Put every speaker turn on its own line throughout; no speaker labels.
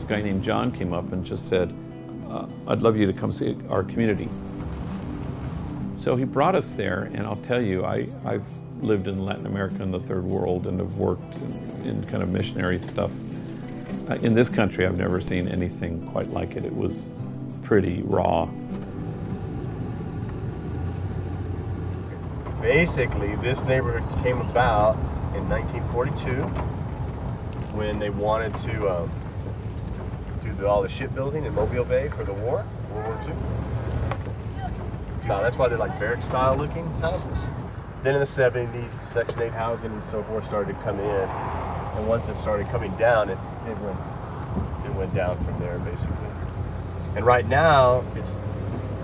this guy named John came up and just said, I'd love you to come see our community. So he brought us there, and I'll tell you, I've lived in Latin America and the third world and have worked in kind of missionary stuff. In this country, I've never seen anything quite like it. It was pretty raw.
Basically, this neighborhood came about in 1942 when they wanted to do all the shipbuilding in Mobile Bay for the war, World War II. That's why they're like barrack-style looking houses. Then in the 70s, Section 8 housing and so forth started to come in, and once it started coming down, it went down from there, basically. And right now, it's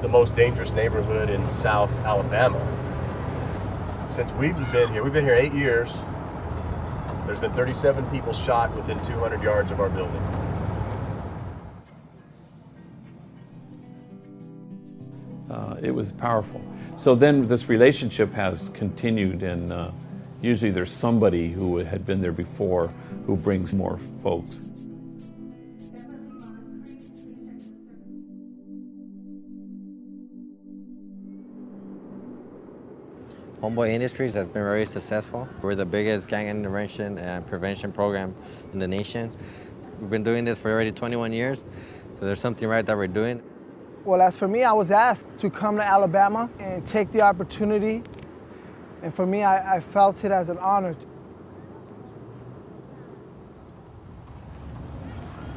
the most dangerous neighborhood in South Alabama. Since we've been here 8 years, there's been 37 people shot within 200 yards of our building.
It was powerful. So then this relationship has continued, and usually there's somebody who had been there before who brings more folks.
Homeboy Industries has been very successful. We're the biggest gang intervention and prevention program in the nation. We've been doing this for already 21 years, so there's something right that we're doing.
Well, as for me, I was asked to come to Alabama and take the opportunity. And for me, I felt it as an honor.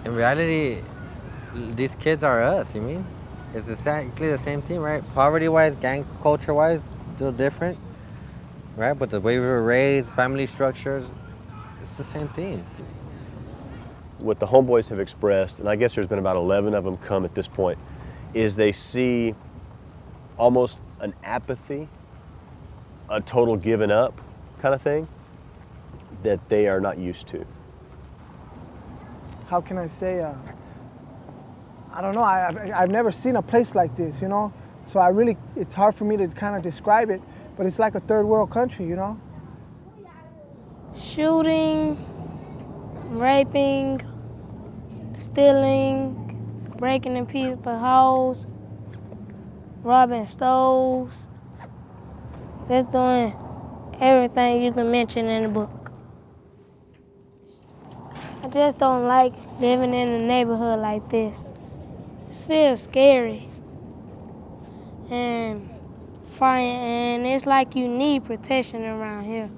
In reality, these kids are us, you mean? It's exactly the same thing, right? Poverty-wise, gang culture-wise, still different, right? But the way we were raised, family structures, it's the same thing.
What the Homeboys have expressed, and I guess there's been about 11 of them come at this point, is they see almost an apathy, a total giving up kind of thing that they are not used to.
How can I say, I don't know, I've never seen a place like this, you know? So it's hard for me to kind of describe it, but it's like a third world country, you know?
Shooting, raping, stealing, breaking in people's homes, robbing stores, just doing everything you can mention in the book. I just don't like living in a neighborhood like this. It feels scary and frightening, and it's like you need protection around here.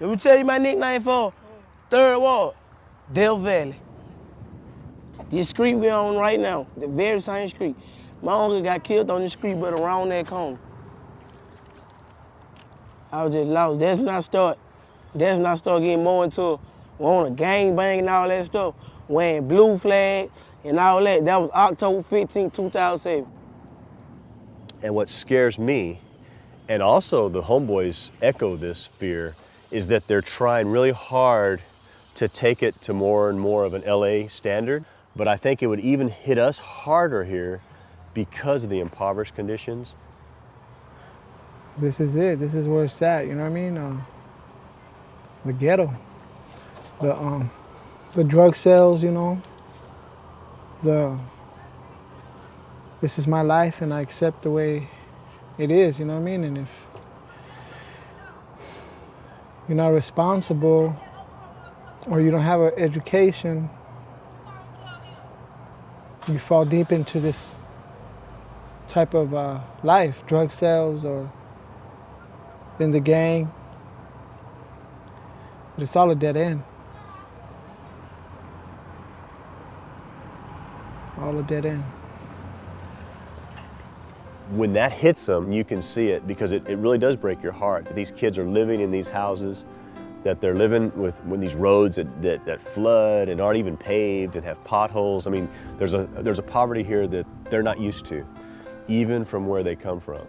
Let me tell you my nickname for Third Ward, Del Valley. This street we're on right now, the very same street. My uncle got killed on this street, but around that corner. I was just lost. That's when I start getting more into on a gang bang and all that stuff, wearing blue flags and all that. That was October 15, 2007.
And what scares me, and also the Homeboys echo this fear, is that they're trying really hard to take it to more and more of an LA standard. But I think it would even hit us harder here because of the impoverished conditions.
This is it. This is where it's at, you know what I mean? The ghetto. The drug sales, you know. This is my life and I accept the way it is, you know what I mean? And if you're not responsible or you don't have an education, you fall deep into this type of life, drug sales or in the gang. But it's all a dead end. All a dead end.
When that hits them, you can see it because it really does break your heart that these kids are living in these houses, that they're living with these roads that flood and aren't even paved and have potholes. I mean, there's a poverty here that they're not used to, even from where they come from.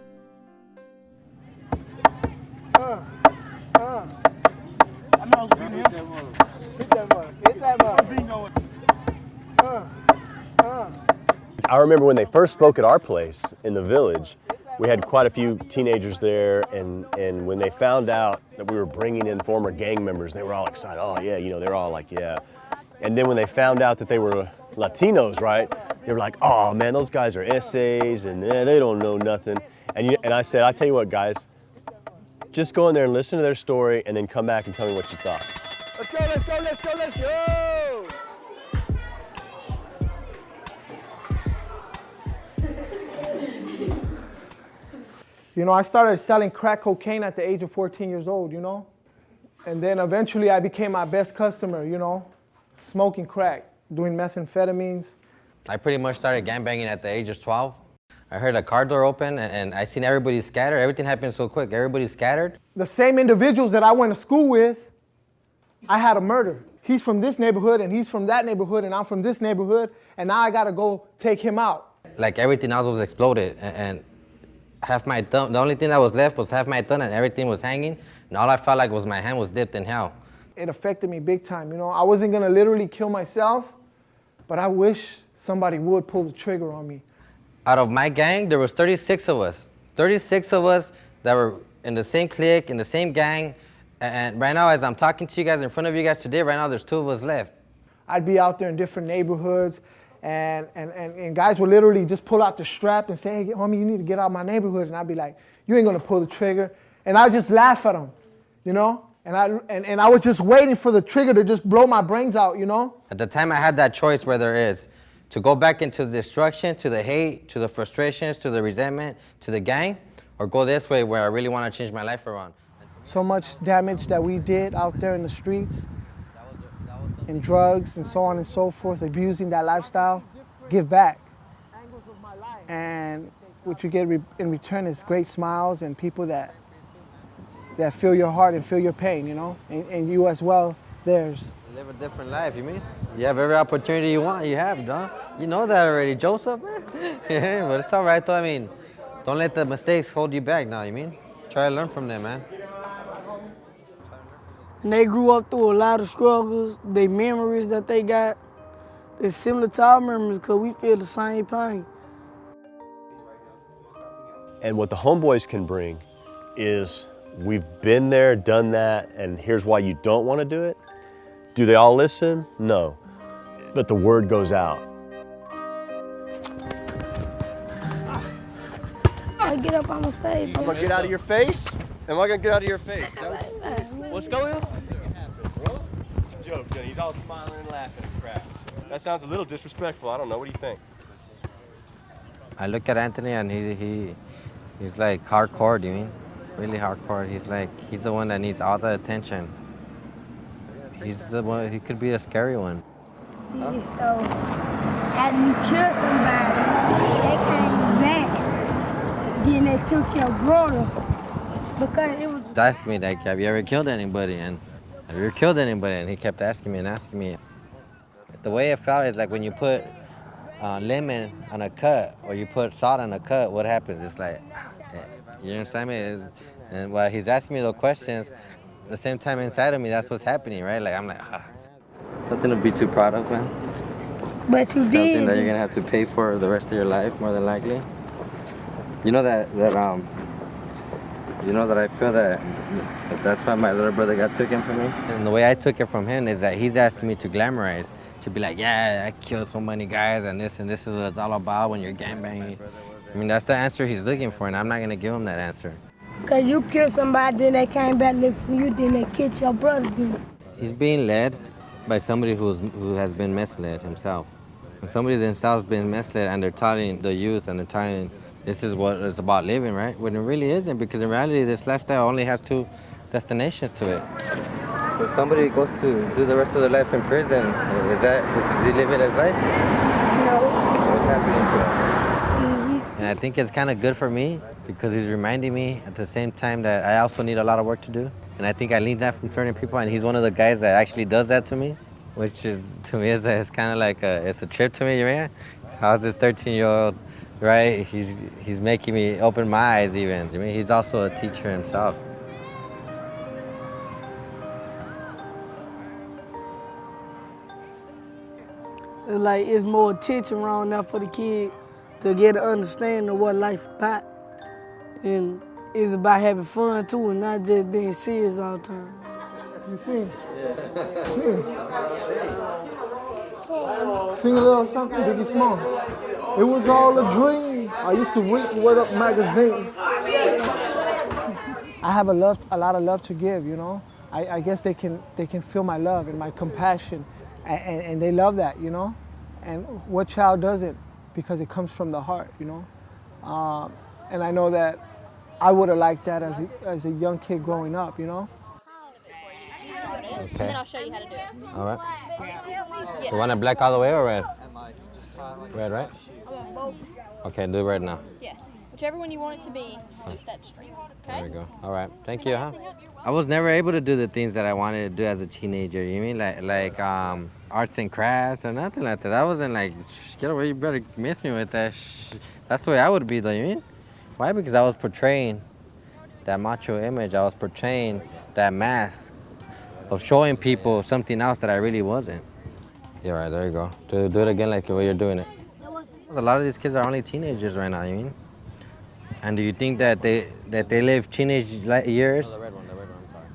I remember when they first spoke at our place in the village, we had quite a few teenagers there, and when they found out that we were bringing in former gang members, they were all excited. Oh yeah, you know, they're all like, yeah. And then when they found out that they were Latinos, right, they were like, oh man, those guys are essays, and they don't know nothing. And I said, I tell you what, guys, just go in there and listen to their story, and then come back and tell me what you thought. Let's go, let's go, let's go, let's go!
You know, I started selling crack cocaine at the age of 14 years old, you know? And then eventually I became my best customer, you know? Smoking crack, doing methamphetamines.
I pretty much started gangbanging at the age of 12. I heard a car door open and I seen everybody scattered. Everything happened so quick. Everybody scattered.
The same individuals that I went to school with, I had a murder. He's from this neighborhood and he's from that neighborhood and I'm from this neighborhood, and now I gotta go take him out.
Like everything else was exploded and half my thumb, the only thing that was left was half my thumb and everything was hanging, and all I felt like was my hand was dipped in hell.
It affected me big time, you know? I wasn't gonna literally kill myself, but I wish somebody would pull the trigger on me.
Out of my gang, there was 36 of us. 36 of us that were in the same clique, in the same gang, and right now as I'm talking to you guys in front of you guys today, right now there's 2 of us left.
I'd be out there in different neighborhoods, and guys would literally just pull out the strap and say, hey, homie, you need to get out of my neighborhood. And I'd be like, you ain't gonna pull the trigger. And I'd just laugh at them, you know? And I was just waiting for the trigger to just blow my brains out, you know?
At the time I had that choice whether it's to go back into the destruction, to the hate, to the frustrations, to the resentment, to the gang, or go this way where I really want to change my life around.
So much damage that we did out there in the streets, and drugs and so on and so forth, abusing that lifestyle, give back. And what you get in return is great smiles and people that feel your heart and feel your pain, you know, and you as well, theirs.
You live a different life, you mean? You have every opportunity you want, you have, Don. You know that already, Joseph, man. Yeah, but it's all right, though. I mean, don't let the mistakes hold you back now, you mean? Try to learn from them, man.
And they grew up through a lot of struggles. They memories that they got, they're similar to our memories because we feel the same pain.
And what the Homeboys can bring is we've been there, done that, and here's why you don't want to do it. Do they all listen? No. But the word goes out.
I get up on my face.
I'm gonna get out of your face? Am I gonna get out of your face?
Let's go in.
Joke, he's all smiling and laughing and crap. That sounds a little disrespectful. I don't know. What do you think?
I look at Anthony and he's like hardcore, do you mean? Really hardcore. He's the one that needs all the attention. He's the one, he could be a scary one.
Yeah, so after you kill somebody, they came back. Then they took your brother because it was.
He's asking me, like, have you ever killed anybody? And have you ever killed anybody? And he kept asking me and asking me. The way it felt is like when you put lemon on a cut or you put salt on a cut, what happens? It's like, you understand me? And while he's asking me those questions, at the same time inside of me, that's what's happening, right? Like, I'm like, Something to be too proud of, man.
But you did.
Something that you're gonna have to pay for the rest of your life, more than likely. You know that I feel that that's why my little brother got taken from me. And the way I took it from him is that he's asking me to glamorize, to be like, yeah, I killed so many guys and this is what it's all about when you're gangbanging. I mean, that's the answer he's looking for, and I'm not gonna give him that answer.
Because you killed somebody, then they came back looking for you, then they killed your brother.
He's being led by somebody who has been misled himself. When somebody themselves been misled and they're telling the youth and they're telling this is what it's about living, right? When it really isn't, because in reality this lifestyle only has 2 destinations to it. If somebody goes to do the rest of their life in prison, is he living his life?
No.
What's happening to him? And I think it's kind of good for me because he's reminding me at the same time that I also need a lot of work to do. And I think I need that from certain people, and he's one of the guys that actually does that to me, which is, to me, it's kind of like it's a trip to me, man. How's this 13-year-old, right? He's making me open my eyes even. I mean, he's also a teacher himself.
It's like it's more attention around now for the kid. to get an understanding of what life about. And it's about having fun too and not just being serious all the time.
You sing? Sing. Sing a little something, Biggie Small. It was all a dream. I used to read Word Up magazine. I have a lot of love to give, you know. I guess they can feel my love and my compassion, and they love that, you know. And what child doesn't? Because it comes from the heart, you know. And I know that I would have liked that as a young kid growing up, you know.
Okay. And then I'll show you how to do it.
All right.
Yes.
You want it black all the way or red? Red, right?
I want both.
Okay, do red now.
Yeah. Whichever one you want it to be, keep that straight. Okay?
There we go. All right. Thank you, huh? I was never able to do the things that I wanted to do as a teenager. You mean like arts and crafts or nothing like that. I wasn't like, get away, you better miss me with that. That's the way I would be though, you mean? Why? Because I was portraying that macho image. I was portraying that mask of showing people something else that I really wasn't. Yeah, right, there you go. Do it again like the way you're doing it. A lot of these kids are only teenagers right now, you mean? And do you think that they live teenage years the red one, I'm sorry.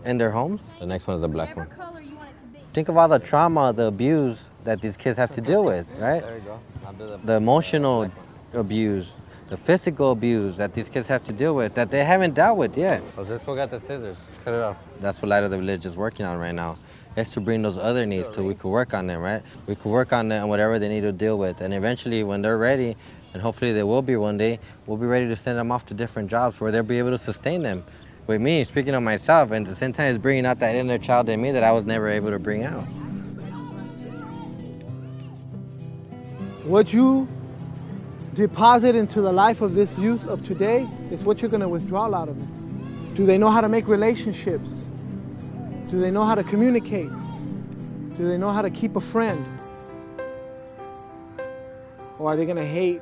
In their homes? The next one is the black one.
Color you want it to be.
Think of all the trauma, the abuse that these kids have to deal with, right? There you go. I'll do the emotional abuse, the physical abuse that these kids have to deal with that they haven't dealt with yet. Let's go get the scissors, cut it off. That's what Light of the Village is working on right now. It's to bring those other needs till we could work on them, right? We could work on them and whatever they need to deal with. And eventually when they're ready, and hopefully they will be one day, we'll be ready to send them off to different jobs where they'll be able to sustain them. With me, speaking of myself, and at the same time it's bringing out that inner child in me that I was never able to bring out.
What you deposit into the life of this youth of today is what you're gonna withdraw out of them. Do they know how to make relationships? Do they know how to communicate? Do they know how to keep a friend? Or are they gonna hate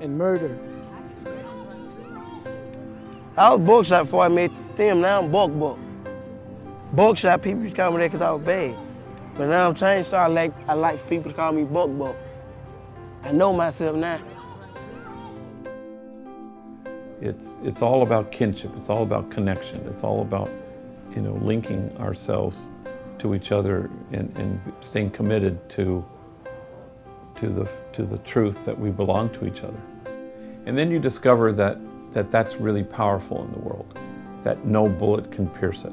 and murder?
I was bookshop before I met them. Now I'm buck. Bookshop people used to call me that because I was bad. But now I'm changed, so I like people to call me buck. I know myself now.
It's all about kinship. It's all about connection. It's all about, you know, linking ourselves to each other and staying committed to the truth that we belong to each other. And then you discover that that's really powerful in the world, that no bullet can pierce it.